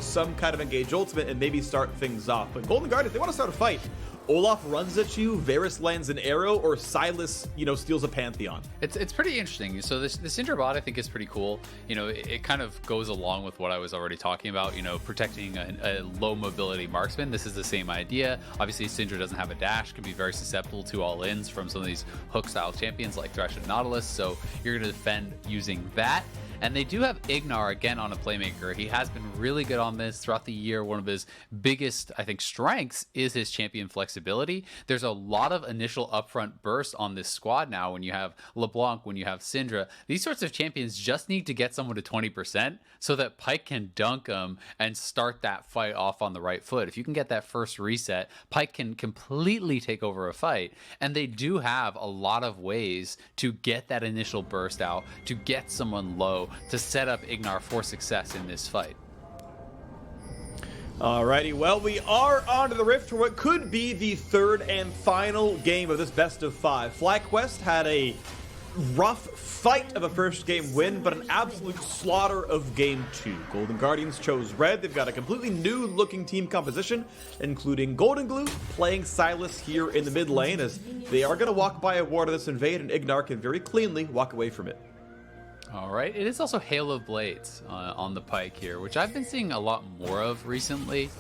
some kind of engage ultimate and maybe start things off. But Golden Guard, if they want to start a fight, Olaf runs at you, Varus lands an arrow, or Sylas, steals a Pantheon. It's pretty interesting. So the Syndra bot I think is pretty cool. It kind of goes along with what I was already talking about, protecting a low mobility marksman. This is the same idea. Obviously Syndra doesn't have a dash, can be very susceptible to all-ins from some of these hook style champions like Thresh and Nautilus, so you're going to defend using that. And they do have IgNar again on a playmaker. He has been really good on this throughout the year. One of his biggest, I think, strengths is his champion flexibility. There's a lot of initial upfront burst on this squad now when you have LeBlanc, when you have Syndra. These sorts of champions just need to get someone to 20% so that Pyke can dunk them and start that fight off on the right foot. If you can get that first reset, Pyke can completely take over a fight. And they do have a lot of ways to get that initial burst out, to get someone low, to set up IgNar for success in this fight. Alrighty, well, we are on to the Rift for what could be the third and final game of this best of 5. FlyQuest had a rough fight of a first game win, but an absolute slaughter of game 2. Golden Guardians chose red. They've got a completely new looking team composition, including GoldenGlue playing Sylas here in the mid lane, as they are going to walk by a ward of this invade, and IgNar can very cleanly walk away from it. All right, it is also Hail of Blades on the Pyke here, which I've been seeing a lot more of recently.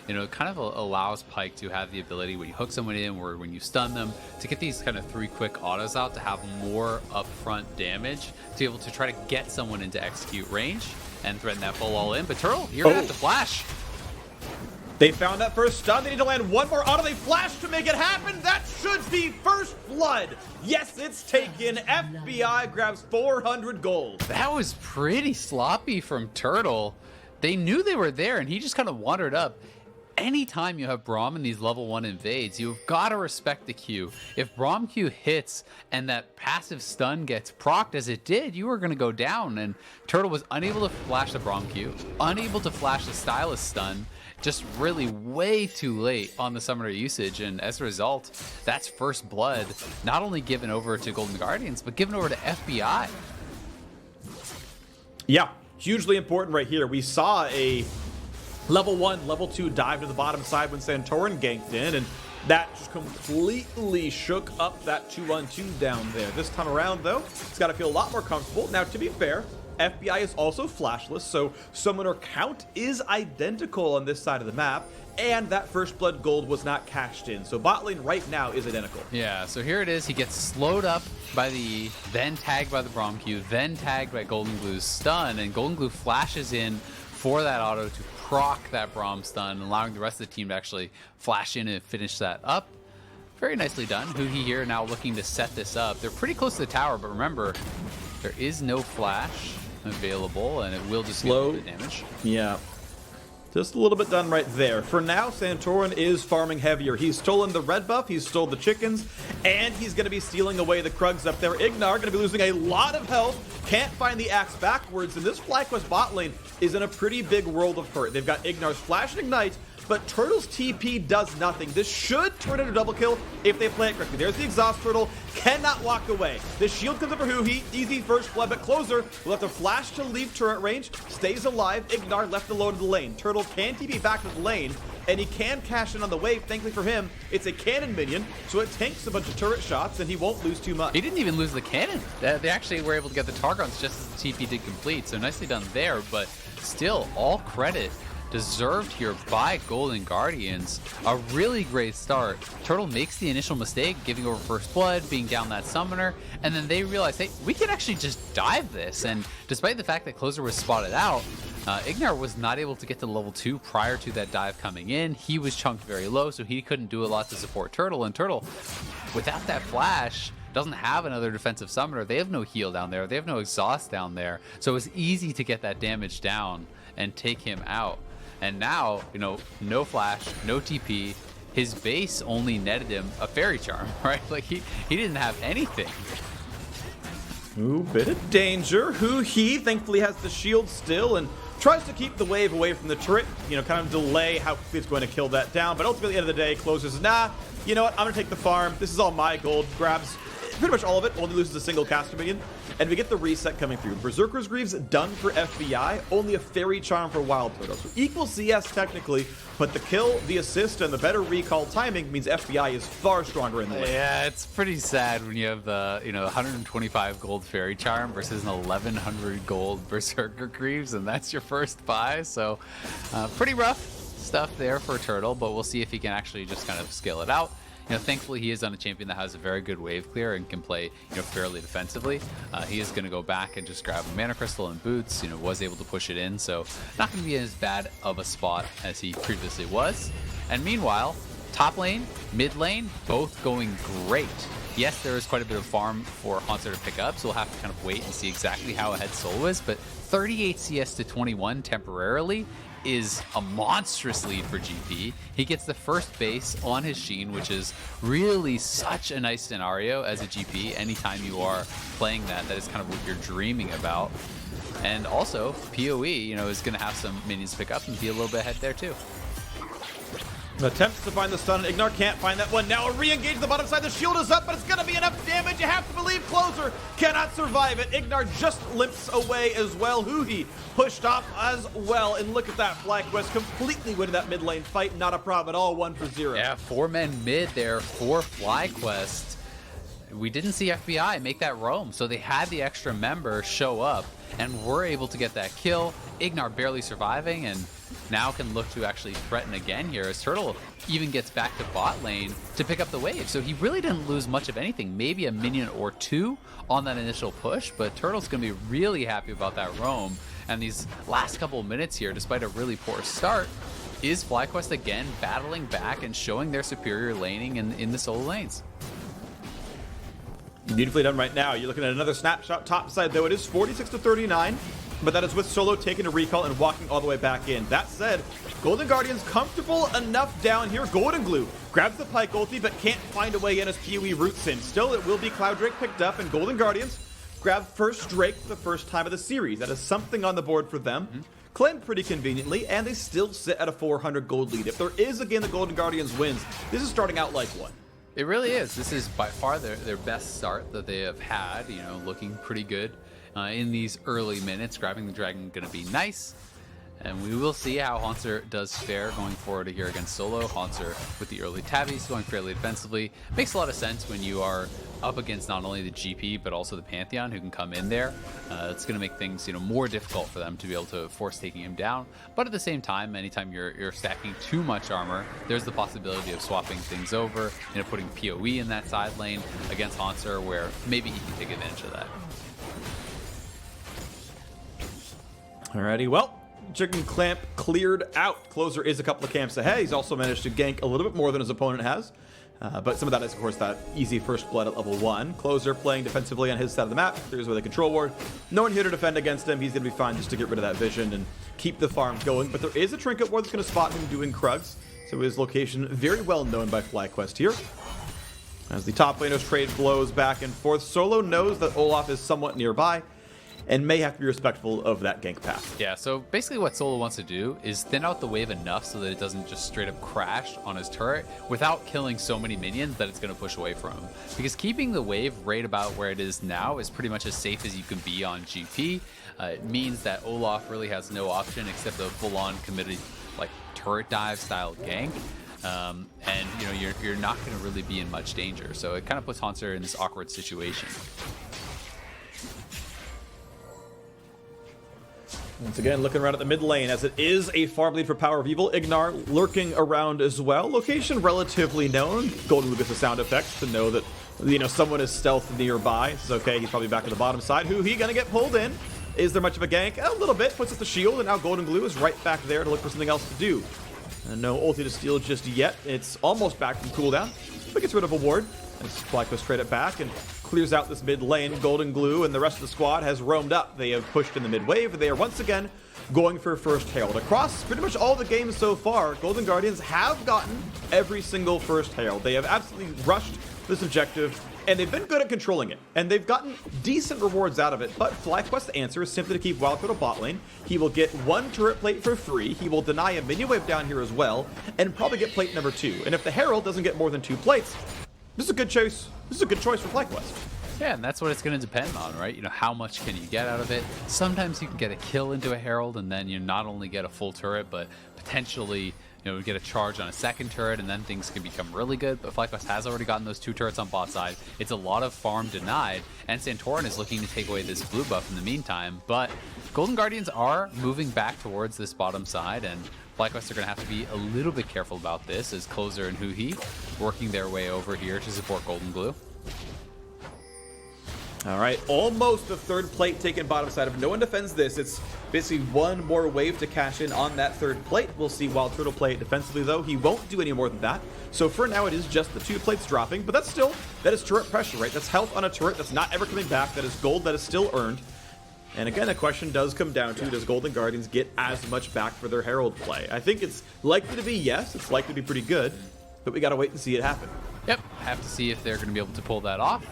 It kind of allows Pyke to have the ability when you hook someone in or when you stun them to get these kind of 3 quick autos out to have more upfront damage to be able to try to get someone into execute range and threaten that full all in. But Turtle, you're gonna have to flash. They found that first stun. They need to land one more auto. They flash to make it happen. That should be first blood. Yes, it's taken. FBI grabs 400 gold. That was pretty sloppy from Turtle. They knew they were there, and he just kind of wandered up. Anytime you have Braum in these level 1 invades, you've got to respect the Q. If Braum Q hits and that passive stun gets procced as it did, you are going to go down. And Turtle was unable to flash the Braum Q, unable to flash the Sylas stun, just really way too late on the summoner usage, and as a result, that's first blood not only given over to Golden Guardians, but given over to FBI. Yeah, hugely important right here. We saw a level 1, level 2 dive to the bottom side when Santorin ganked in, and that just completely shook up that 2-on-2 down there. This time around, though, it's got to feel a lot more comfortable. Now, to be fair, FBI is also flashless, so summoner count is identical on this side of the map, and that first blood gold was not cashed in. So bot lane right now is identical. Yeah, so here it is. He gets slowed up by the E, then tagged by the Braum Q, then tagged by GoldenGlue's stun, and GoldenGlue flashes in for that auto to proc that Braum stun, allowing the rest of the team to actually flash in and finish that up. Very nicely done. Huhi here now looking to set this up. They're pretty close to the tower, but remember, there is no flash available, and it will just slow get damage. Yeah, just a little bit done right there. For now, Santorin is farming heavier. He's stolen the red buff, he's stole the chickens, and he's going to be stealing away the Krugs up there. IgNar going to be losing a lot of health, can't find the axe backwards, and this FlyQuest bot lane is in a pretty big world of hurt. They've got IgNar's flash and ignite, but Turtle's TP does nothing. This should turn into a double kill if they play it correctly. There's the exhaust. Turtle cannot walk away. The shield comes up for Huhi. Easy first blood, but Closer will have to flash to leave turret range. Stays alive. IgNar left alone in the lane. Turtle can TP back to the lane, and he can cash in on the wave. Thankfully for him, it's a cannon minion, so it tanks a bunch of turret shots, and he won't lose too much. He didn't even lose the cannon. They actually were able to get the Targons just as the TP did complete, so nicely done there, but still, all credit deserved here by Golden Guardians. A really great start. Turtle makes the initial mistake, giving over first blood, being down that summoner, and then they realize, hey, we can actually just dive this. And despite the fact that Closer was spotted out, IgNar was not able to get to level 2 prior to that dive coming in. He was chunked very low, so he couldn't do a lot to support Turtle, and Turtle, without that flash, doesn't have another defensive summoner. They have no heal down there. They have no exhaust down there. So it was easy to get that damage down and take him out. And now, no flash, no TP. His base only netted him a fairy charm, right? Like he didn't have anything. Ooh, bit of danger. Huhi thankfully has the shield still and tries to keep the wave away from the turret, kind of delay how quickly it's going to kill that down. But ultimately, at the end of the day, Closer says, nah, you know what, I'm going to take the farm. This is all my gold. Grabs pretty much all of it, only loses a single caster minion. and we get the reset coming through. Berserker's Greaves done for FBI, only a Fairy Charm for WildTurtle. So equal CS technically, but the kill, the assist, and the better recall timing means FBI is far stronger in the lane. Yeah, it's pretty sad when you have the 125 gold Fairy Charm versus an 1100 gold Berserker Greaves, and that's your first buy. So pretty rough stuff there for Turtle, but we'll see if he can actually just kind of scale it out. Thankfully he is on a champion that has a very good wave clear and can play, fairly defensively. He is going to go back and just grab a mana crystal and boots. Was able to push it in, so not going to be as bad of a spot as he previously was. And meanwhile, top lane, mid lane, both going great. Yes, there is quite a bit of farm for Hauntzer to pick up, so we'll have to kind of wait and see exactly how ahead Solo is. But 38 CS to 21 temporarily is a monstrous lead for GP. He gets the first base on his Sheen, which is really such a nice scenario as a GP. Anytime you are playing that is kind of what you're dreaming about. And also, PoE, is going to have some minions pick up and be a little bit ahead there too. Attempts to find the stun, and IgNar can't find that one. Now a re-engage the bottom side, the shield is up, but it's gonna be enough damage. You have to believe Closer cannot survive it. IgNar just limps away as well. Huhi pushed off as well, and look at that, FlyQuest completely winning that mid lane fight. Not a problem at all, 1-for-0. Yeah, 4 men mid there for FlyQuest. We didn't see FBI make that roam, so they had the extra member show up and were able to get that kill. IgNar barely surviving, and now can look to actually threaten again here as Turtle even gets back to bot lane to pick up the wave. So he really didn't lose much of anything, maybe a minion or two on that initial push, but Turtle's going to be really happy about that roam. And these last couple of minutes here, despite a really poor start, is FlyQuest again battling back and showing their superior laning in the solo lanes. Beautifully done right now. You're looking at another snapshot top side, though it is 46 to 39. But that is with Solo taking a recall and walking all the way back in. That said, Golden Guardian's comfortable enough down here. GoldenGlue grabs the Pyke ulti, but can't find a way in as PoE roots in. Still, it will be Cloud Drake picked up, and Golden Guardians grab first Drake for the first time of the series. That is something on the board for them. Claimed pretty conveniently, and they still sit at a 400 gold lead. If there is a game that Golden Guardians wins, this is starting out like one. It really is. This is by far their best start that they have had, looking pretty good. In these early minutes, grabbing the dragon going to be nice, and we will see how Hauntzer does fare going forward here against Solo. Hauntzer with the early tabbies going fairly defensively. Makes a lot of sense when you are up against not only the GP but also the Pantheon who can come in there. It's going to make things more difficult for them to be able to force taking him down. But at the same time, anytime you're stacking too much armor, there's the possibility of swapping things over, putting PoE in that side lane against Hauntzer, where maybe he can take advantage of that. Alrighty, well, Chicken Clamp cleared out. Closer is a couple of camps ahead. He's also managed to gank a little bit more than his opponent has. But some of that is, of course, that easy first blood at level 1. Closer playing defensively on his side of the map. There's with a control ward. No one here to defend against him. He's going to be fine just to get rid of that vision and keep the farm going. But there is a trinket ward that's going to spot him doing Krugs. So his location very well known by FlyQuest here. As the top laners trade blows back and forth, Solo knows that Olaf is somewhat nearby and may have to be respectful of that gank path. Yeah, so basically what Solo wants to do is thin out the wave enough so that it doesn't just straight up crash on his turret without killing so many minions that it's going to push away from him. Because keeping the wave right about where it is now is pretty much as safe as you can be on GP. It means that Olaf really has no option except a full-on committed turret dive style gank. And you're not going to really be in much danger. So it kind of puts Hauntzer in this awkward situation. Once again, looking around at the mid lane, as it is a farm lead for PowerOfEvil. IgNar lurking around as well. Location relatively known. GoldenGlue gets the sound effects to know that, someone is stealth nearby. It's okay, he's probably back to the bottom side. Who he gonna get pulled in? Is there much of a gank? A little bit, puts up the shield, and now GoldenGlue is right back there to look for something else to do. And no ulti to steal just yet. It's almost back from cooldown, but gets rid of a ward. As FlyQuest trade it back and clears out this mid lane. GoldenGlue and the rest of the squad has roamed up. They have pushed in the mid wave. They are once again going for first Herald. Across pretty much all the games so far, Golden Guardians have gotten every single first Herald. They have absolutely rushed this objective, and they've been good at controlling it. And they've gotten decent rewards out of it. But FlyQuest's answer is simply to keep WildTurtle bot lane. He will get one turret plate for free. He will deny a minion wave down here as well, and probably get plate number 2. And if the Herald doesn't get more than 2 plates, this is a good choice. This is a good choice for FlyQuest. Yeah, and that's what it's going to depend on, right? You know, how much can you get out of it? Sometimes you can get a kill into a Herald, and then you not only get a full turret, but potentially, you know, get a charge on a second turret, and then things can become really good. But FlyQuest has already gotten those 2 turrets on bot side. It's a lot of farm denied, and Santorin is looking to take away this blue buff in the meantime. But Golden Guardians are moving back towards this bottom side, and FlyQuest are going to have to be a little bit careful about this as Closer and Huhi working their way over here to support GoldenGlue. All right, almost the third plate taken bottom side. If no one defends this, it's basically one more wave to cash in on that third plate. We'll see WildTurtle play it defensively, though. He won't do any more than that. So for now, it is just the 2 plates dropping, but that's still, that is turret pressure, right? That's health on a turret that's not ever coming back. That is gold that is still earned. And again, a question does come down to, does Golden Guardians get as much back for their Herald play? I think it's likely to be yes. It's likely to be pretty good, but we got to wait and see it happen. Yep, have to see if they're going to be able to pull that off.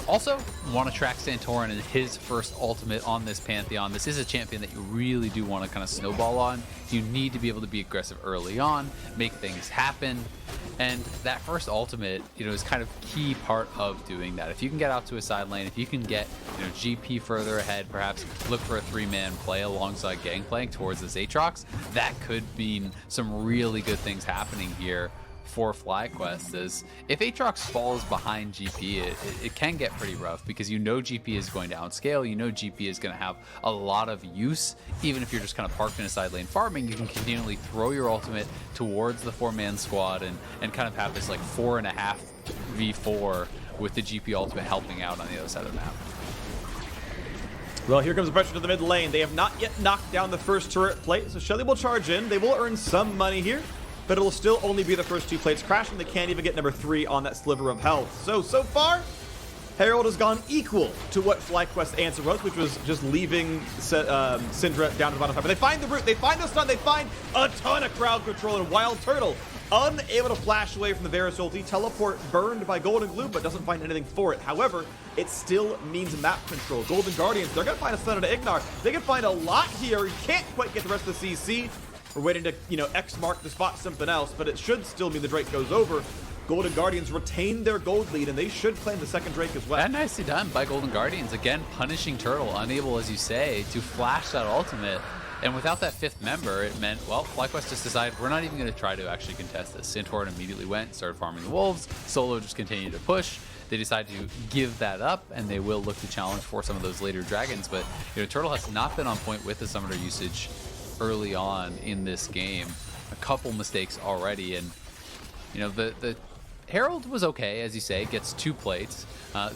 Also, want to track Santorin and his first ultimate on this Pantheon. This is a champion that you really do want to kind of snowball on. You need to be able to be aggressive early on, make things happen, and that first ultimate, you know, is kind of key part of doing that. If you can get out to a side lane, if you can get, you know, GP further ahead, perhaps look for a 3-man play alongside Gangplank towards this Aatrox, that could mean some really good things happening here for FlyQuest. Is if Aatrox falls behind GP, it can get pretty rough, because you know GP is going to outscale, you know GP is going to have a lot of use. Even if you're just kind of parked in a side lane farming, you can continually throw your ultimate towards the 4-man squad and kind of have this like 4.5 v4 with the GP ultimate helping out on the other side of the map. Well, here comes the pressure to the mid lane. They have not yet knocked down the first turret plate, so Shelly will charge in. They will earn some money here, but it'll still only be the first 2 plates crashing. They can't even get number 3 on that sliver of health. So far, Herald has gone equal to what FlyQuest's answer was, which was just leaving Syndra down to the bottom 5. But they find the root, they find the stun, they find a ton of crowd control, and WildTurtle unable to flash away from the Varus ulti. Teleport burned by GoldenGlue, but doesn't find anything for it. However, it still means map control. Golden Guardians, they're going to find a stun into IgNar. They can find a lot here. You can't quite get the rest of the CC. We're waiting to, you know, X mark to spot something else, but it should still mean the Drake goes over. Golden Guardians retain their gold lead, and they should claim the second Drake as well. And nicely done by Golden Guardians. Again, punishing Turtle, unable, as you say, to flash that ultimate. And without that 5th member, it meant, well, FlyQuest just decided we're not even going to try to actually contest this. Santorin immediately went, started farming the wolves. Solo just continued to push. They decided to give that up, and they will look to challenge for some of those later dragons. But, you know, Turtle has not been on point with the summoner usage early on in this game. A couple mistakes already, and you know, the Herald was okay, as you say, gets 2 plates.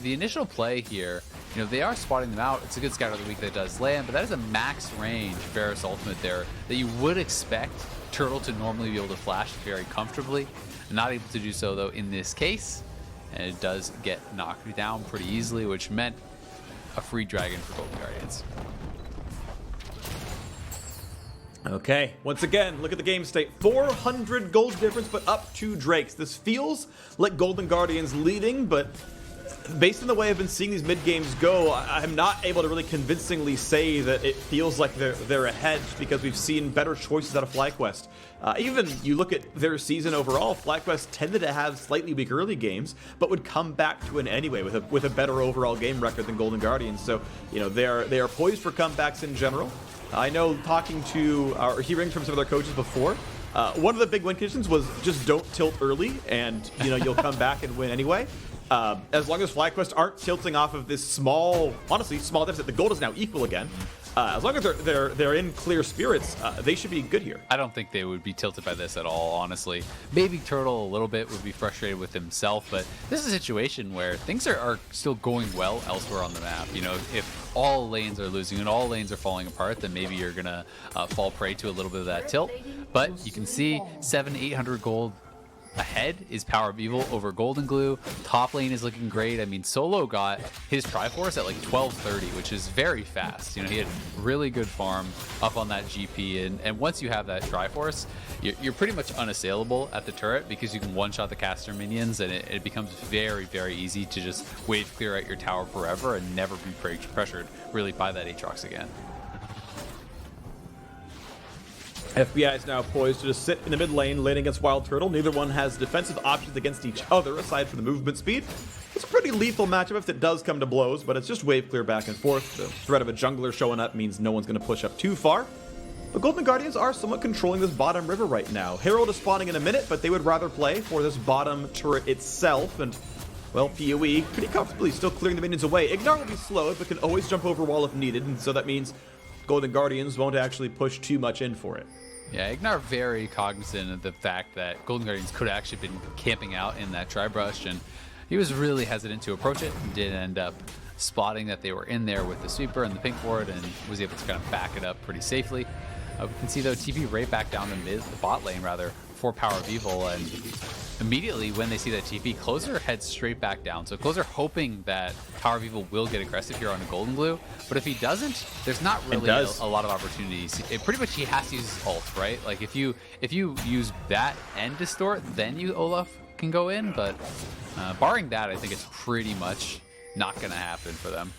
The initial play here, you know, they are spotting them out. It's a good scout of the week that does land, but that is a max range Varus ultimate there that you would expect Turtle to normally be able to flash very comfortably. Not able to do so though in this case, and it does get knocked down pretty easily, which meant a free dragon for Golden Guardians. Okay, once again, look at the game state. 400 gold difference, but up 2 Drakes. This feels like Golden Guardians leading, but based on the way I've been seeing these mid games go, I'm not able to really convincingly say that it feels like they're ahead, because we've seen better choices out of FlyQuest. Even you look at their season overall, FlyQuest tended to have slightly weak early games, but would come back to it anyway with a better overall game record than Golden Guardians. So, you know, they are poised for comebacks in general. I know, talking to or hearing from some of their coaches before, one of the big win conditions was just don't tilt early, and you know, you'll come back and win anyway. As long as FlyQuest aren't tilting off of this small deficit, the gold is now equal again. As long as they're in clear spirits, they should be good here. I don't think they would be tilted by this at all, honestly. Maybe Turtle a little bit would be frustrated with himself, but this is a situation where things are still going well elsewhere on the map. You know, if all lanes are losing and all lanes are falling apart, then maybe you're gonna fall prey to a little bit of that tilt. But you can see 700-800 gold ahead is PowerOfEvil over GoldenGlue. Top lane is looking great. I mean, Solo got his Triforce at like 1230, which is very fast. You know, he had really good farm up on that GP, and once you have that Triforce, you're pretty much unassailable at the turret, because you can one-shot the caster minions, and it becomes very, very easy to just wave clear out your tower forever and never be pressured really by that Aatrox again. FBI is now poised to just sit in the mid lane, laning against WildTurtle. Neither one has defensive options against each other, aside from the movement speed. It's a pretty lethal matchup if it does come to blows, but it's just wave clear back and forth. The threat of a jungler showing up means no one's going to push up too far. But Golden Guardians are somewhat controlling this bottom river right now. Herald is spawning in a minute, but they would rather play for this bottom turret itself, and well, PoE pretty comfortably still clearing the minions away. IgNar will be slowed, but can always jump over wall if needed, and so that means Golden Guardians won't actually push too much in for it. Yeah, IgNar very cognizant of the fact that Golden Guardians could have actually been camping out in that tri-brush, and he was really hesitant to approach it and did end up spotting that they were in there with the sweeper and the pink ward and was able to kind of back it up pretty safely. We can see though TP right back down the bot lane rather for PowerOfEvil, and immediately when they see that TP, Closer heads straight back down. So Closer hoping that PowerOfEvil will get aggressive here on a GoldenGlue, but if he doesn't, there's not really a lot of opportunities. Pretty much he has to use his ult, right? Like if you use that and distort, then you Olaf can go in, but barring that, I think it's pretty much not going to happen for them.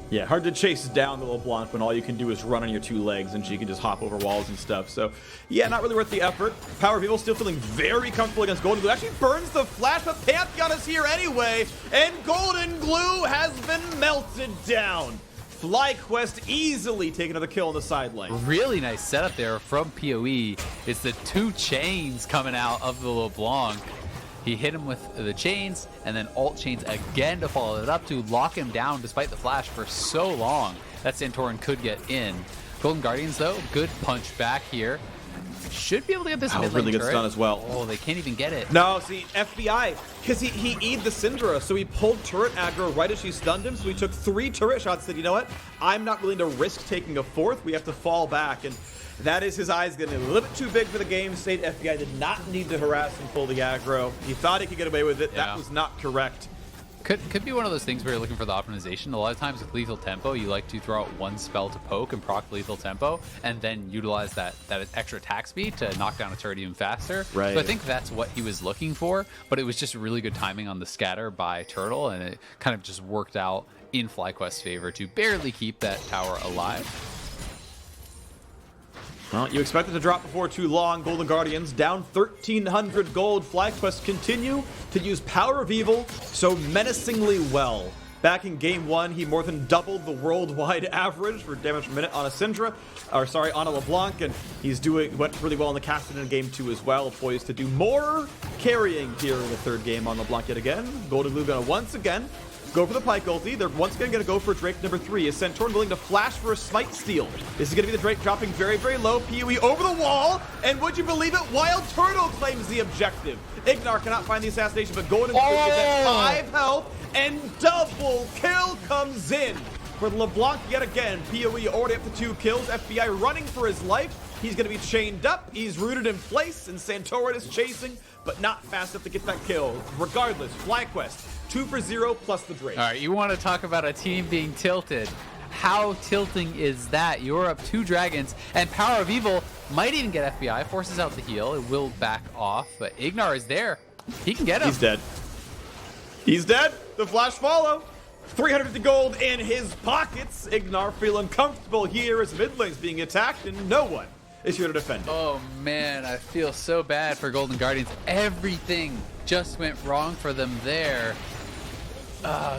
Yeah, hard to chase down the LeBlanc when all you can do is run on your two legs and she can just hop over walls and stuff. So, yeah, not really worth the effort. PowerOfEvil still feeling very comfortable against GoldenGlue. Actually burns the flash, but Pantheon is here anyway, and GoldenGlue has been melted down. FlyQuest easily taking another kill on the sideline. Really nice setup there from PoE. It's the two chains coming out of the LeBlanc. He hit him with the chains and then alt chains again to follow it up to lock him down despite the flash for so long that Santorin could get in. Golden Guardians though, good punch back here. Should be able to get this mid lane really good turret. stun as well. Oh, they can't even get it. No, see, FBI, because he E'd the Syndra, so he pulled turret aggro right as she stunned him, so he took 3 turret shots, said, you know what, I'm not willing to risk taking a 4th, we have to fall back, and that is his eyes getting a little bit too big for the game state. FBI did not need to harass and pull the aggro. He thought he could get away with it. Yeah. That was not correct. Could be one of those things where you're looking for the optimization. A lot of times with lethal tempo, you like to throw out one spell to poke and proc lethal tempo, and then utilize that extra attack speed to knock down a turret even faster. Right. So I think that's what he was looking for, but it was just really good timing on the scatter by Turtle, and it kind of just worked out in FlyQuest's favor to barely keep that tower alive. Well, you expect it to drop before too long. Golden Guardians down 1,300 gold. FlyQuest continue to use PowerOfEvil so menacingly well. Back in game 1, he more than doubled the worldwide average for damage per minute on a Syndra, on a LeBlanc, and went really well in the casting in game 2 as well. Poised to do more carrying here in the 3rd game on LeBlanc yet again. GoldenGlue gonna once again go for the Pyke ulti. They're once again going to go for Drake number 3. Is Santorin willing to flash for a smite steal? This is going to be the Drake dropping very, very low. PoE over the wall. And would you believe it? WildTurtle claims the objective. IgNar cannot find the assassination, but GoldenGlue is at 5 health. And double kill comes in for LeBlanc yet again. PoE already up to 2 kills. FBI running for his life. He's going to be chained up. He's rooted in place. And Santorin is chasing, but not fast enough to get that kill. Regardless, FlyQuest 2 for 0 plus the Drake. All right, you want to talk about a team being tilted. How tilting is that? You're up 2 dragons, and PowerOfEvil might even get FBI, forces out the heal. It will back off, but IgNar is there. He can get him. He's dead. He's dead. The flash follow. 350 gold in his pockets. IgNar feeling comfortable here as mid lane's being attacked, and no one is here to defend it. Oh man, I feel so bad for Golden Guardians. Everything just went wrong for them there.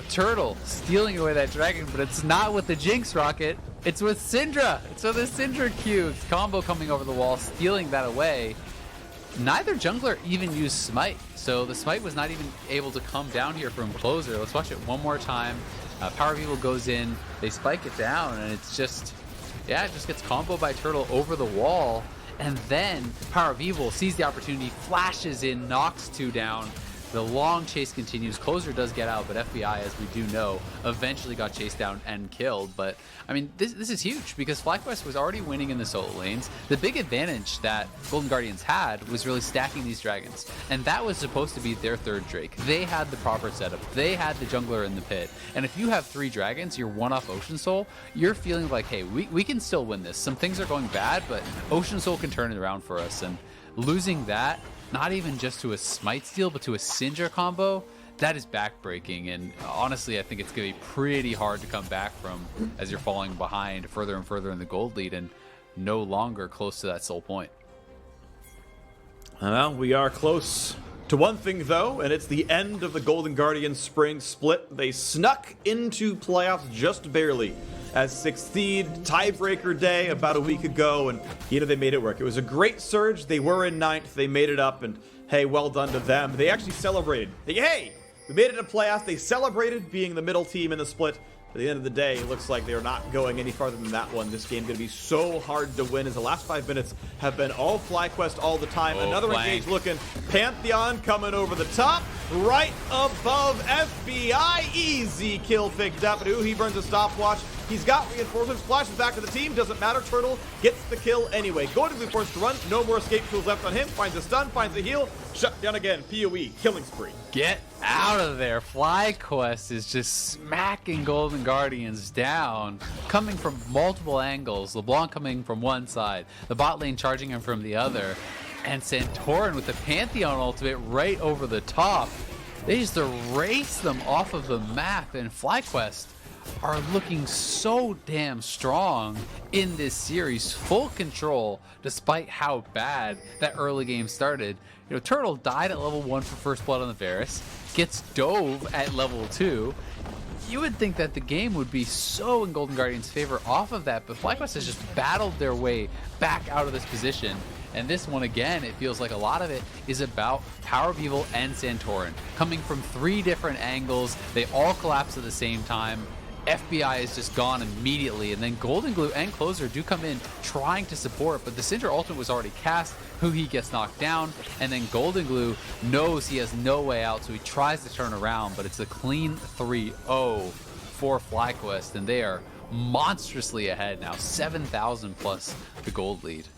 Turtle stealing away that dragon, but it's not with the Jinx rocket. It's with Syndra. It's with the Syndra Q. Combo coming over the wall, stealing that away. Neither jungler even used Smite, so the Smite was not even able to come down here from Closer. Let's watch it one more time. PowerOfEvil goes in, they spike it down, and it's just, yeah, it just gets comboed by Turtle over the wall. And then PowerOfEvil sees the opportunity, flashes in, knocks 2 down. The long chase continues. Closer does get out, but FBI, as we do know, eventually got chased down and killed. But, I mean, this is huge because FlyQuest was already winning in the solo lanes. The big advantage that Golden Guardians had was really stacking these dragons. And that was supposed to be their 3rd Drake. They had the proper setup. They had the jungler in the pit. And if you have 3 dragons, you're 1 off Ocean Soul, you're feeling like, hey, we can still win this. Some things are going bad, but Ocean Soul can turn it around for us. And losing that, not even just to a Smite steal, but to a Syndra combo, that is backbreaking. And honestly, I think it's going to be pretty hard to come back from as you're falling behind further and further in the gold lead and no longer close to that soul point. Well, we are close To one thing though, and it's the end of the Golden Guardian spring split. They snuck into playoffs just barely as 6th seed, tiebreaker day about a week ago, and they made it work. It was a great surge. They were in 9th, they made it up, and hey, well done to them. They actually celebrated. Hey, we made it to playoffs. They celebrated being the middle team in the split. At the end of the day, it looks like they're not going any farther than that one. This game's going to be so hard to win as the last 5 minutes have been all FlyQuest all the time. Another engaged looking Pantheon coming over the top, right above FBI. Easy kill picked up. And he burns a stopwatch. He's got reinforcements, flashes back to the team, doesn't matter. Turtle gets the kill anyway. GoldenGlue forced to run, no more escape tools left on him. Finds a stun, finds a heal, shut down again. PoE, killing spree. Get out of there. FlyQuest is just smacking Golden Guardians down, coming from multiple angles. LeBlanc coming from one side, the bot lane charging him from the other, and Santorin with the Pantheon ultimate right over the top. They just erase them off of the map, and FlyQuest are looking so damn strong in this series. Full control despite how bad that early game started. Turtle died at level 1 for first blood on the Varus, gets dove at level 2. You would think that the game would be so in Golden Guardian's favor off of that, but FlyQuest has just battled their way back out of this position. And this one, again, it feels like a lot of it is about PowerOfEvil and Santorin coming from 3 different angles. They all collapse at the same time. FBI is just gone immediately, and then GoldenGlue and Closer do come in trying to support, but the Syndra ultimate was already cast. He gets knocked down, and then GoldenGlue knows he has no way out, so he tries to turn around, but it's a clean 3-0 for FlyQuest, and they are monstrously ahead now, 7,000 plus the gold lead.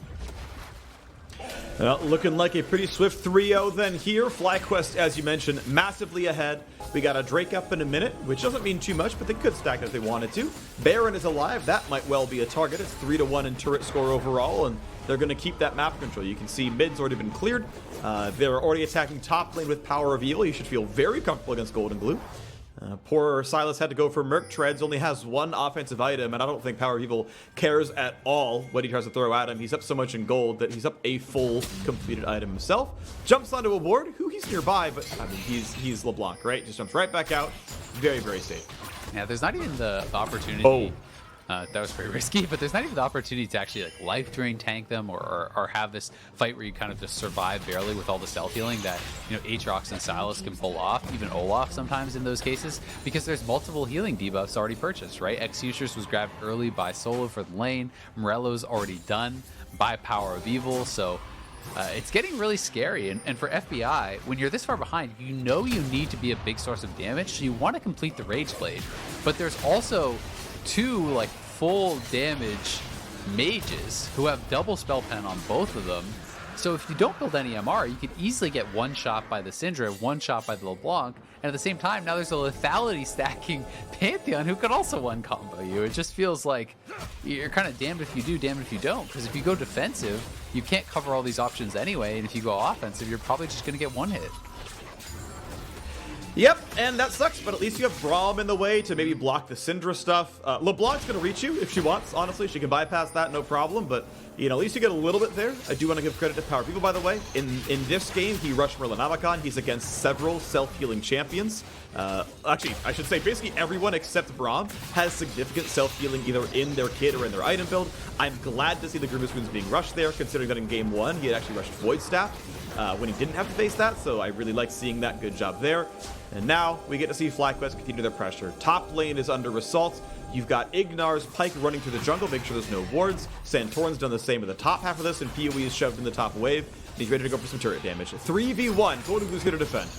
Well, looking like a pretty swift 3-0 then here. FlyQuest, as you mentioned, massively ahead. We got a Drake up in a minute, which doesn't mean too much, but they could stack it if they wanted to. Baron is alive. That might well be a target. It's 3-1 in turret score overall, and they're going to keep that map control. You can see mid's already been cleared. They're already attacking top lane with PowerOfEvil. You should feel very comfortable against GoldenGlue. Poor Sylas had to go for Merc Treads, only has 1 offensive item, and I don't think PowerOfEvil cares at all what he tries to throw at him. He's up so much in gold that he's up a full completed item himself. Jumps onto a ward, he's nearby, but I mean, he's LeBlanc, right? Just jumps right back out. Very, very safe. Yeah, there's not even the opportunity. That was pretty risky, but there's not even the opportunity to actually life drain tank them or have this fight where you kind of just survive barely with all the self healing that Aatrox and Sylas can pull off, even Olaf sometimes in those cases, because there's multiple healing debuffs already purchased, right? Executioners was grabbed early by Solo for the lane, Morello's already done by PowerOfEvil, so it's getting really scary, and for FBI, when you're this far behind, you need to be a big source of damage, so you want to complete the Rage Blade, but there's also 2 full damage mages who have double spell pen on both of them. So if you don't build any MR, you could easily get one shot by the Syndra, one shot by the LeBlanc, and at the same time, now there's a lethality stacking Pantheon who could also one combo you. It just feels like you're kind of damned if you do, damned if you don't, because if you go defensive, you can't cover all these options anyway, and if you go offensive, you're probably just going to get one hit. Yep, and that sucks, but at least you have Braum in the way to maybe block the Syndra stuff. LeBlanc's going to reach you if she wants, honestly. She can bypass that, no problem, but, at least you get a little bit there. I do want to give credit to PowerOfEvil, by the way. In this game, he rushed Merlinamicon. He's against several self-healing champions. Actually, I should say basically everyone except Braum has significant self-healing either in their kit or in their item build. I'm glad to see the Grimace Wounds being rushed there, considering that in game 1, he had actually rushed Void Staff when he didn't have to face that, so I really like seeing that. Good job there. And now we get to see FlyQuest continue their pressure. Top lane is under assault. You've got IgNar's Pyke running through the jungle, make sure there's no wards. Santorin's done the same in the top half of this, and PoE is shoved in the top wave. And he's ready to go for some turret damage. 3v1, GoldenGlue's here to defend.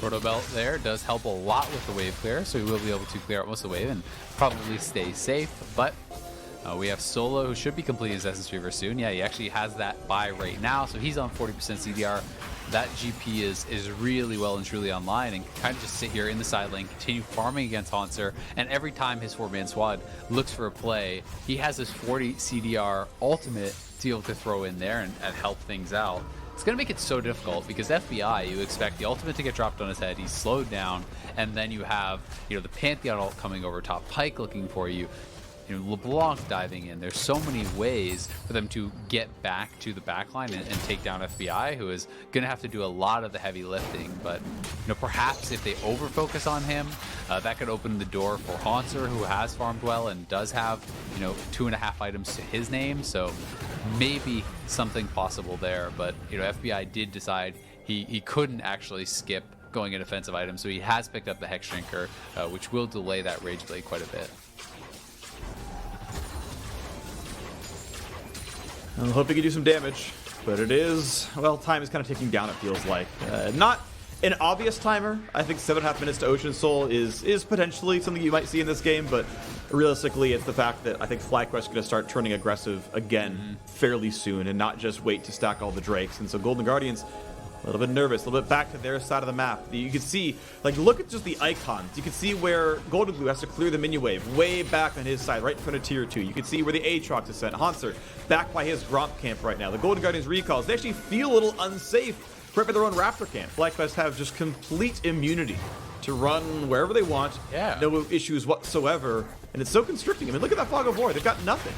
Proto Belt there does help a lot with the wave clear, so he will be able to clear out most of the wave and probably stay safe, but we have Solo, who should be completing his Essence Reaver soon. Yeah, he actually has that buy right now, so he's on 40% CDR. That GP is really well and truly online, and kind of just sit here in the side lane, continue farming against Hauntzer, and every time his 4-man squad looks for a play, he has his 40 CDR ultimate to be able to throw in there and help things out. It's going to make it so difficult because FBI, you expect the ultimate to get dropped on his head, he's slowed down, and then you have the Pantheon ult coming over top, Pyke looking for you. LeBlanc diving in. There's so many ways for them to get back to the backline and take down FBI, who is going to have to do a lot of the heavy lifting. But perhaps if they over-focus on him, that could open the door for Hauntzer, who has farmed well and does have 2.5 items to his name. So maybe something possible there. But FBI did decide he couldn't actually skip going in offensive items, so he has picked up the Hex Shrinker, which will delay that Rage Blade quite a bit. I hope he can do some damage, but it is, well, time is kind of ticking down, it feels like. Not an obvious timer. I think 7.5 minutes to Ocean Soul is potentially something you might see in this game, but realistically, it's the fact that I think FlyQuest is going to start turning aggressive again fairly soon and not just wait to stack all the Drakes. And so Golden Guardians, a little bit nervous, a little bit back to their side of the map. You can see, like, look at just the icons. You can see where GoldenGlue has to clear the minion wave way back on his side, right in front of tier 2. You can see where the Aatrox is sent. Hauntzer back by his Gromp camp right now. The Golden Guardians recalls, they actually feel a little unsafe right by their own Raptor camp. FlyQuest have just complete immunity to run wherever they want. Yeah. No issues whatsoever. And it's so constricting. I mean, look at that Fog of War. They've got nothing.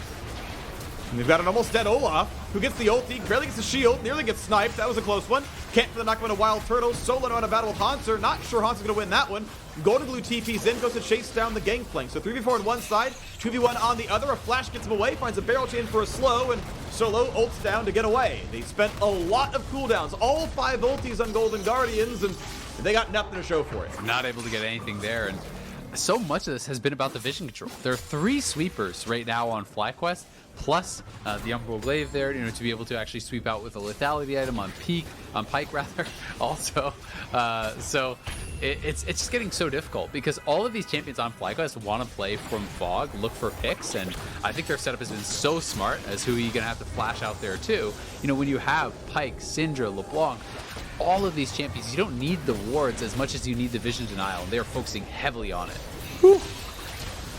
And we've got an almost dead Olaf, who gets the ulti, barely gets the shield, nearly gets sniped. That was a close one. Can't for the knockdown of WildTurtle. Solo on a battle with Hauntzer. Not sure Hauntzer's going to win that one. GoldenGlue TP's in, goes to chase down the Gangplank. So 3v4 on one side, 2v1 on the other. A flash gets him away, finds a barrel chain for a slow, and Solo ults down to get away. They spent a lot of cooldowns, all 5 ultis on Golden Guardians, and they got nothing to show for it. We're not able to get anything there, and so much of this has been about the vision control. There are 3 sweepers right now on FlyQuest, plus the Umbral Glaive there, to be able to actually sweep out with a lethality item on Pyke rather, also. So it's just getting so difficult because all of these champions on FlyQuest want to play from Fog, look for picks, and I think their setup has been so smart as who you're going to have to flash out there too. When you have Pyke, Syndra, LeBlanc, all of these champions, you don't need the wards as much as you need the vision denial, and they're focusing heavily on it. Whew.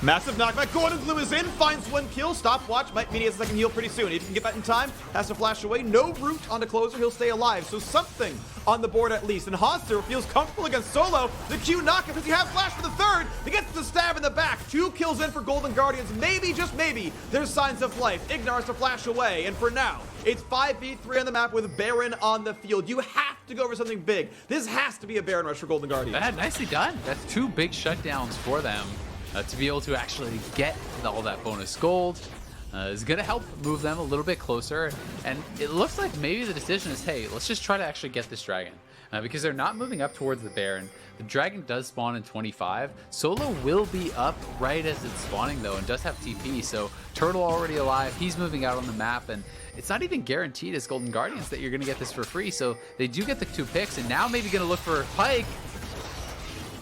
Massive knockback. GoldenGlue is in, finds 1 kill. Stopwatch might mean he has a second heal pretty soon. If he can get that in time, has to flash away. No root on the closer, he'll stay alive. So something on the board at least. And Hauntzer feels comfortable against Solo. The Q knockup, does he have flash for the third? He gets the stab in the back. 2 kills in for Golden Guardians. Maybe, just maybe, there's signs of life. IgNar has to flash away. And for now, it's 5v3 on the map with Baron on the field. You have to go for something big. This has to be a Baron rush for Golden Guardians. That nicely done. That's 2 big shutdowns for them. To be able to actually get all that bonus gold is going to help move them a little bit closer. And it looks like maybe the decision is, hey, let's just try to actually get this dragon. Because they're not moving up towards the Baron. The dragon does spawn in 25. Solo will be up right as it's spawning, though, and does have TP. So Turtle already alive. He's moving out on the map. And it's not even guaranteed as Golden Guardians that you're going to get this for free. So they do get the 2 picks. And now maybe going to look for Pyke.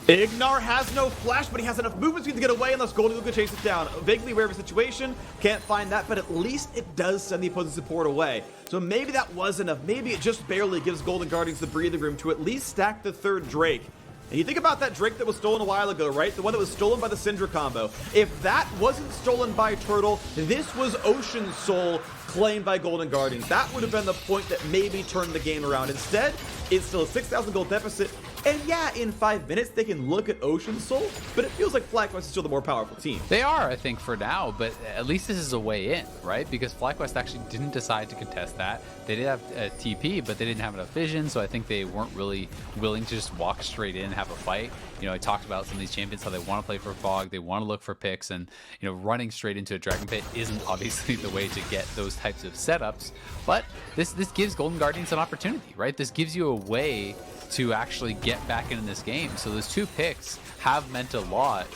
IgNar has no flash, but he has enough movement to get away unless GoldenGlue can chase it down. Vaguely aware of the situation, can't find that, but at least it does send the opposing support away. So maybe that was enough. Maybe it just barely gives Golden Guardians the breathing room to at least stack the 3rd Drake. And you think about that Drake that was stolen a while ago, right? The one that was stolen by the Syndra combo. If that wasn't stolen by Turtle, this was Ocean Soul claimed by Golden Guardians. That would have been the point that maybe turned the game around. Instead, it's still a 6,000 gold deficit. And yeah, in 5 minutes, they can look at Ocean Soul, but it feels like FlyQuest is still the more powerful team. They are, I think, for now, but at least this is a way in, right? Because FlyQuest actually didn't decide to contest that. They did have TP, but they didn't have enough vision, so I think they weren't really willing to just walk straight in and have a fight. I talked about some of these champions, how they want to play for Fog, they want to look for picks, and, running straight into a Dragon Pit isn't obviously the way to get those types of setups, but this gives Golden Guardians an opportunity, right? This gives you a way to actually get back into this game. So those 2 picks have meant a lot.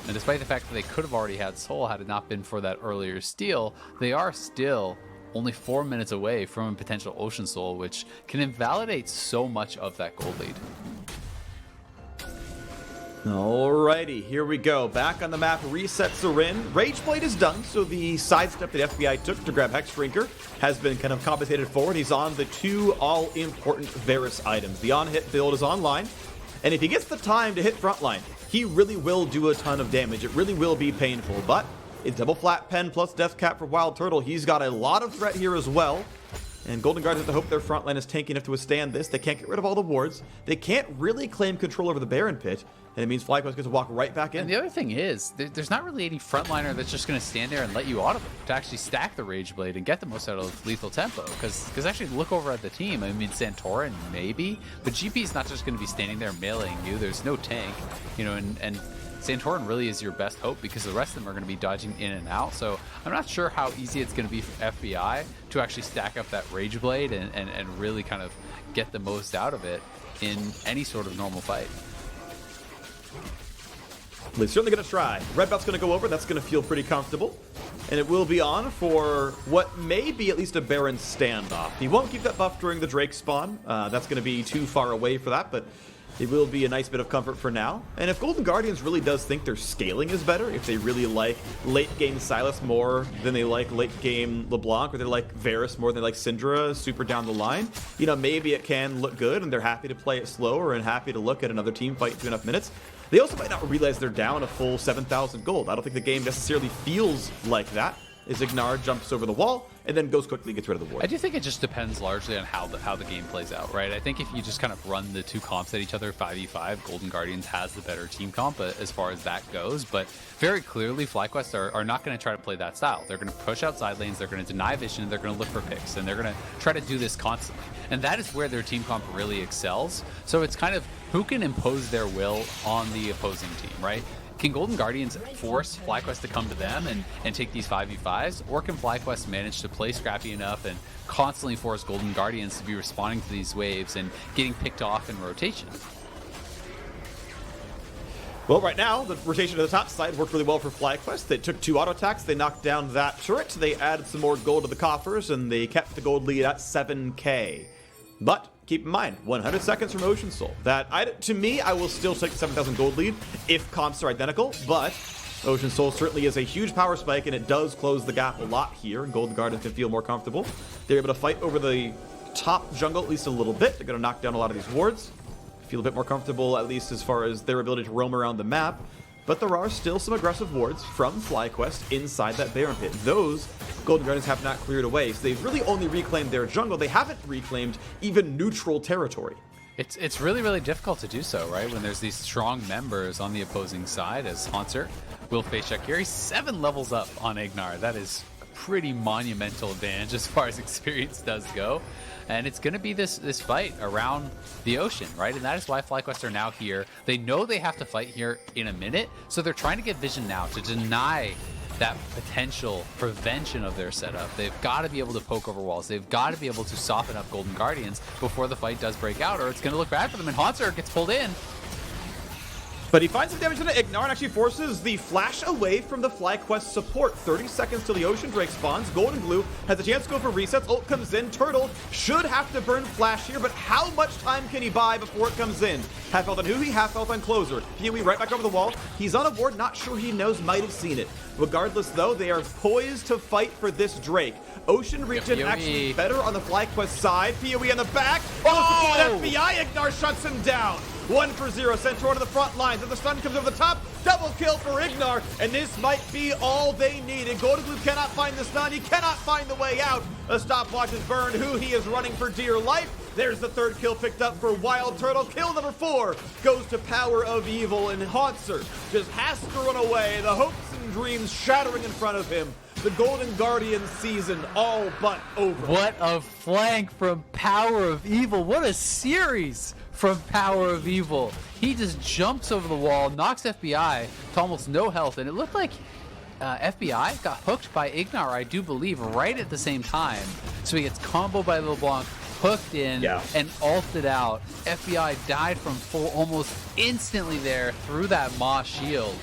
And despite the fact that they could have already had Soul had it not been for that earlier steal, they are still only 4 minutes away from a potential Ocean Soul, which can invalidate so much of that gold lead. Alrighty, here we go. Back on the map, resets are in. Rage Blade is done, so the sidestep that FBI took to grab Hex Shrinker has been kind of compensated for. He's on the 2 all-important Varus items. The on-hit build is online, and if he gets the time to hit frontline, he really will do a ton of damage. It really will be painful, but it's double flat pen plus death cap for WildTurtle. He's got a lot of threat here as well. And Golden Guardians have to hope their front line is tanky enough to withstand this. They can't get rid of all the wards. They can't really claim control over the Baron pit. And it means FlyQuest gets to walk right back in. And the other thing is, there's not really any frontliner that's just going to stand there and let you auto them to actually stack the Rage Blade and get the most out of lethal tempo. Because actually look over at the team. I mean, Santorin maybe, but GP's not just going to be standing there meleeing you. There's no tank, you know, and Santorin really is your best hope because the rest of them are going to be dodging in and out. So I'm not sure how easy it's going to be for FBI to actually stack up that Rage Blade and really kind of get the most out of it in any sort of normal fight. They're certainly going to try. Red buff's going to go over. That's going to feel pretty comfortable. And it will be on for what may be at least a Baron standoff. He won't keep that buff during the Drake spawn. That's going to be too far away for that, but it will be a nice bit of comfort for now. And if Golden Guardians really does think their scaling is better, if they really like late-game Sylas more than they like late-game LeBlanc, or they like Varus more than they like Syndra super down the line, you know, maybe it can look good, and they're happy to play it slower and happy to look at another team fight 2.5 minutes. They also might not realize they're down a full 7,000 gold. I don't think the game necessarily feels like that, as IgNar jumps over the wall and then goes quickly, gets rid of the ward. I do think it just depends largely on how the game plays out, right? I think if you just kind of run the two comps at each other 5v5, Golden Guardians has the better team comp as far as that goes, but very clearly FlyQuest are not going to try to play that style. They're going to push out side lanes, they're going to deny vision, they're going to look for picks, and they're going to try to do this constantly. And that is where their team comp really excels. So it's kind of who can impose their will on the opposing team, right? Can Golden Guardians force FlyQuest to come to them and take these 5v5s? Or can FlyQuest manage to play scrappy enough and constantly force Golden Guardians to be responding to these waves and getting picked off in rotation? Well, right now, the rotation to the top side worked really well for FlyQuest. They took 2 auto attacks, they knocked down that turret, they added some more gold to the coffers, and they kept the gold lead at 7k. But keep in mind, 100 seconds from Ocean Soul. That, to me, I will still take the 7,000 gold lead if comps are identical, but Ocean Soul certainly is a huge power spike, and it does close the gap a lot here, and Golden Guardians can feel more comfortable. They're able to fight over the top jungle at least a little bit. They're going to knock down a lot of these wards. Feel a bit more comfortable, at least as far as their ability to roam around the map. But there are still some aggressive wards from FlyQuest inside that Baron pit. Those Golden Guardians have not cleared away, so they've really only reclaimed their jungle. They haven't reclaimed even neutral territory. It's really, really difficult to do so, right? When there's these strong members on the opposing side, as Hauntzer will face check here. He's 7 levels up on IgNar. That is a pretty monumental advantage as far as experience does go. And it's going to be this fight around the ocean, right? And that is why FlyQuest are now here. They know they have to fight here in a minute, so they're trying to get vision now to deny that potential prevention of their setup. They've got to be able to poke over walls. They've got to be able to soften up Golden Guardians before the fight does break out, or it's going to look bad for them. And Hauntzer gets pulled in. But he finds some damage into IgNar and actually forces the flash away from the FlyQuest support. 30 seconds till the Ocean Drake spawns. GoldenGlue has a chance to go for resets. Ult comes in. Turtle should have to burn flash here, but how much time can he buy before it comes in? Half health on Huhi, half health on Closer. PoE right back over the wall. He's on a board, not sure he knows, might have seen it. Regardless, though, they are poised to fight for this Drake. Ocean region actually better on the FlyQuest side. PoE on the back. Oh! FBI, IgNar shuts him down. 1-0, Santorin to the front lines, and the stun comes over the top. Double kill for IgNar, and this might be all they needed. GoldenGlue cannot find the stun, he cannot find the way out. A stopwatch is burned, he is running for dear life. There's the 3rd kill picked up for WildTurtle. Kill number 4 goes to PowerOfEvil, and Hauntzer just has to run away. The hopes and dreams shattering in front of him. The Golden Guardian season all but over. What a flank from PowerOfEvil. What a series from PowerOfEvil. He just jumps over the wall, knocks FBI to almost no health, and it looked like FBI got hooked by IgNar, I do believe, right at the same time. So he gets comboed by LeBlanc, hooked in, and ulted out. FBI died from full almost instantly there through that Moss shield.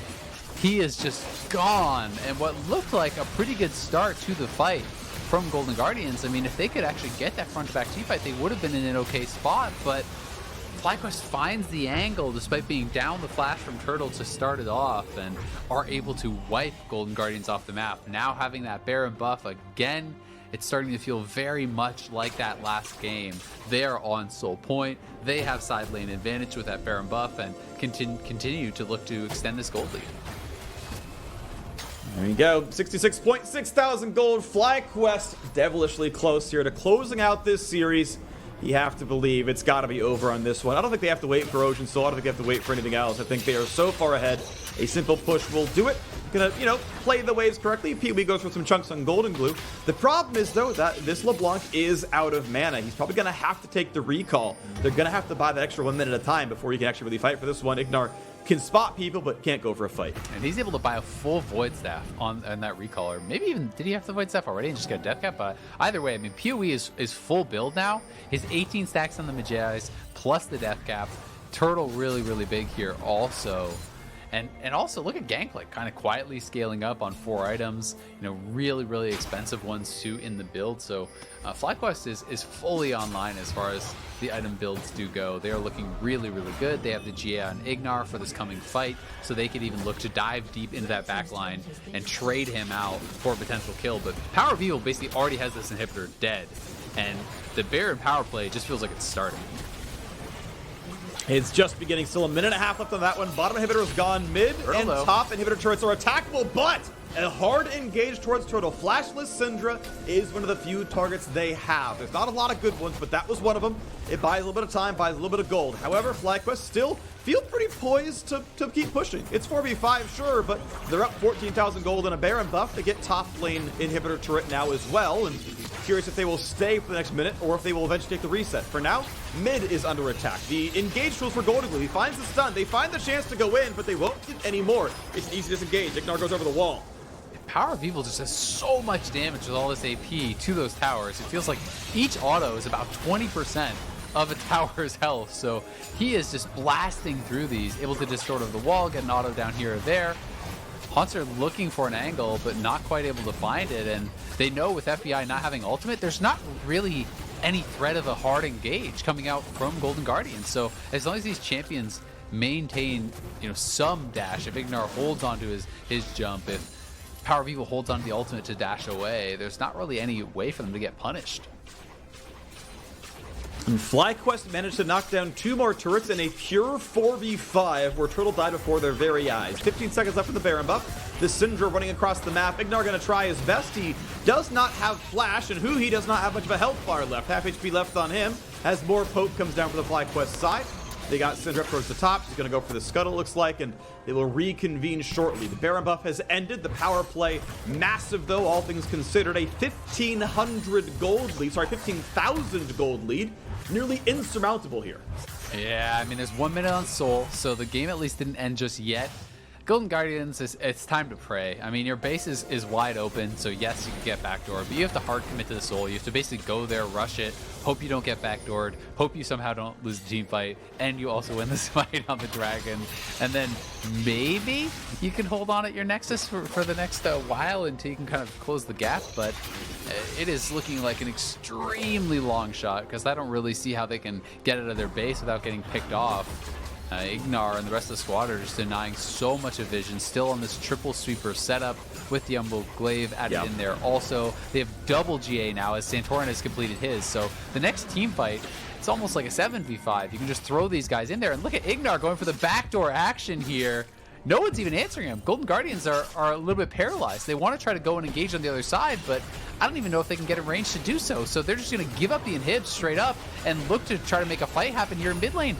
He is just gone, and what looked like a pretty good start to the fight from Golden Guardians. I mean, if they could actually get that front-to-back teamfight, they would have been in an okay spot, but FlyQuest finds the angle despite being down the flash from Turtle to start it off and are able to wipe Golden Guardians off the map. Now having that Baron buff again, it's starting to feel very much like that last game. They are on Soul Point. They have side lane advantage with that Baron buff and continue to look to extend this gold lead. There you go, 66.6 thousand gold. FlyQuest devilishly close here to closing out this series. You have to believe it's got to be over on this one. I don't think they have to wait for Ocean Soul. I don't think they have to wait for anything else. I think they are so far ahead. A simple push will do it. Gonna, play the waves correctly. PoE goes for some chunks on GoldenGlue. The problem is, though, that this LeBlanc is out of mana. He's probably gonna have to take the recall. They're gonna have to buy that extra 1 minute at a time before you can actually really fight for this one. IgNar can spot people, but can't go for a fight. And he's able to buy a full Void Staff on that recall. Or maybe even, did he have the Void Staff already and just get a Death Cap? But either way, I mean, PoE is full build now. His 18 stacks on the Magi's plus the Death Cap. Turtle really, really big here also. And also look at Gangplank kind of quietly scaling up on 4 items, really, really expensive ones too in the build. So FlyQuest is fully online as far as the item builds do go. They are looking really, really good. They have the GA on IgNar for this coming fight, so they could even look to dive deep into that back line and trade him out for a potential kill. But PowerOfEvil basically already has this inhibitor dead, and the Baron power play just feels like it's starting. It's just beginning. Still a minute and a half left on that one. Bottom inhibitor is gone. Mid and top inhibitor turrets are attackable, but a hard engage towards Turtle. Flashless Syndra is one of the few targets they have. There's not a lot of good ones, but that was one of them. It buys a little bit of time, buys a little bit of gold. However, FlyQuest still feel pretty poised to keep pushing. It's 4v5, sure, but they're up 14,000 gold and a Baron buff. They get top lane inhibitor turret now as well, and curious if they will stay for the next minute or if they will eventually take the reset. For now, mid is under attack. The engage tools for GoldenGlue. He finds the stun. They find the chance to go in, but they won't get any more. It's an easy disengage. IgNar goes over the wall. PowerOfEvil just does so much damage with all this AP to those towers. It feels like each auto is about 20% of a tower's health. So he is just blasting through these, able to just sort of the wall, get an auto down here or there. Hauntzer looking for an angle, but not quite able to find it. And they know with FBI not having ultimate, there's not really any threat of a hard engage coming out from Golden Guardians. So as long as these champions maintain, some dash, if IgNar holds onto his jump, if PowerOfEvil holds onto the ultimate to dash away, there's not really any way for them to get punished. And FlyQuest managed to knock down 2 more turrets in a pure 4v5 where Turtle died before their very eyes. 15 seconds left for the Baron buff. The Syndra running across the map. IgNar going to try his best. He does not have flash, and he does not have much of a health bar left. Half HP left on him as more poke comes down for the FlyQuest side. They got Syndra up towards the top. He's going to go for the scuttle, looks like, and they will reconvene shortly. The Baron buff has ended. The power play massive, though, all things considered. A 1,500 gold lead. Sorry, 15,000 gold lead. Nearly insurmountable here. Yeah, I mean, there's 1 minute on Soul, so the game at least didn't end just yet. Golden Guardians, it's time to pray. I mean, your base is wide open, so yes, you can get backdoor, but you have to hard commit to the Soul. You have to basically go there, rush it, hope you don't get backdoored, hope you somehow don't lose the team fight, and you also win this fight on the Dragon. And then maybe you can hold on at your Nexus for the next while until you can kind of close the gap, but it is looking like an extremely long shot because I don't really see how they can get out of their base without getting picked off. IgNar and the rest of the squad are just denying so much of vision, still on this triple sweeper setup with the Umbo Glaive added in there. Also, they have double GA now as Santorin has completed his. So the next team fight, it's almost like a 7v5. You can just throw these guys in there, and look at IgNar going for the backdoor action here. No one's even answering him. Golden Guardians are a little bit paralyzed. They want to try to go and engage on the other side, but I don't even know if they can get in range to do so. So they're just going to give up the inhib straight up and look to try to make a fight happen here in mid lane.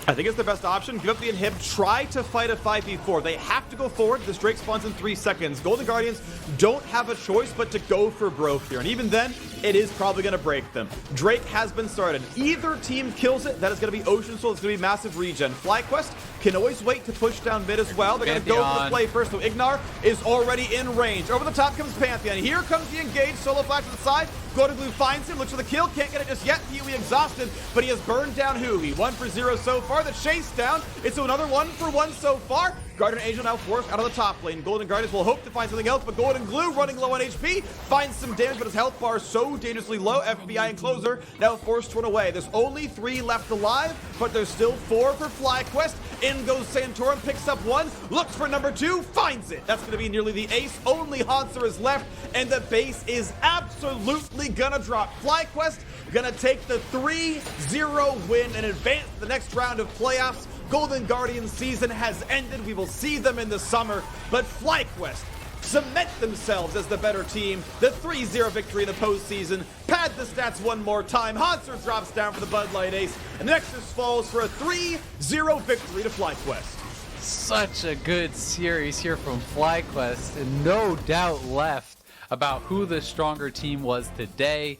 I think it's the best option. Give up the inhib. Try to fight a 5v4. They have to go forward. This Drake spawns in 3 seconds. Golden Guardians don't have a choice but to go for broke here. And even then, it is probably going to break them. Drake has been started. Either team kills it. That is going to be Ocean Soul. It's going to be massive regen. FlyQuest can always wait to push down mid as well. They're going to go for the play first. So IgNar is already in range. Over the top comes Pantheon. Here comes the engage. Solo flash to the side. GoldenGlue finds him. Looks for the kill. Can't get it just yet. PoE exhausted. But he has burned down Hui. 1 for 0 so far. The chase down. It's another 1 for 1 so far. Guardian Angel now forced out of the top lane. Golden Guardians will hope to find something else, but GoldenGlue running low on HP finds some damage, but his health bar is so dangerously low. FBI and Closer now forced to run away. There's only 3 left alive, but there's still 4 for FlyQuest. In goes Santorin, picks up 1, looks for number 2, finds it. That's going to be nearly the ace. Only Hauntzer is left, and the base is absolutely gonna drop. FlyQuest gonna take the 3-0 win and advance to the next round of playoffs. Golden Guardian season has ended. We will see them in the summer, but FlyQuest cement themselves as the better team. The 3-0 victory in the postseason. Pad the stats one more time. Hauntzer drops down for the Bud Light ace, and Nexus falls for a 3-0 victory to FlyQuest. Such a good series here from FlyQuest, and no doubt left about who the stronger team was today.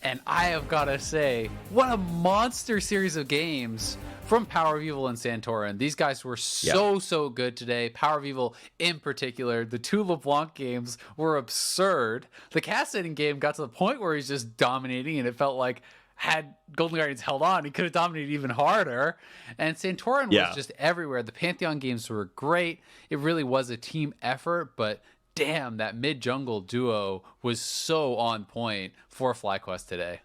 And I have got to say, what a monster series of games from PowerOfEvil and Santorin. These guys were so good today. PowerOfEvil in particular. The two LeBlanc games were absurd. The cast-setting game got to the point where he's just dominating, and it felt like had Golden Guardians held on, he could have dominated even harder. And Santorin was just everywhere. The Pantheon games were great. It really was a team effort, but damn, that mid-jungle duo was so on point for FlyQuest today.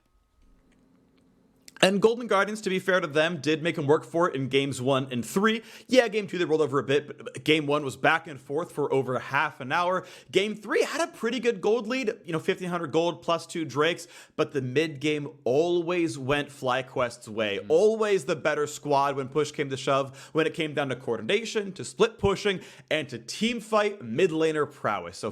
And Golden Guardians, to be fair to them, did make them work for it in games 1 and 3. Yeah, game 2 they rolled over a bit, but game 1 was back and forth for over half an hour. Game 3 had a pretty good gold lead, 1,500 gold plus 2 Drakes, but the mid game always went FlyQuest's way. Always the better squad when push came to shove, when it came down to coordination, to split pushing, and to team fight mid laner prowess. So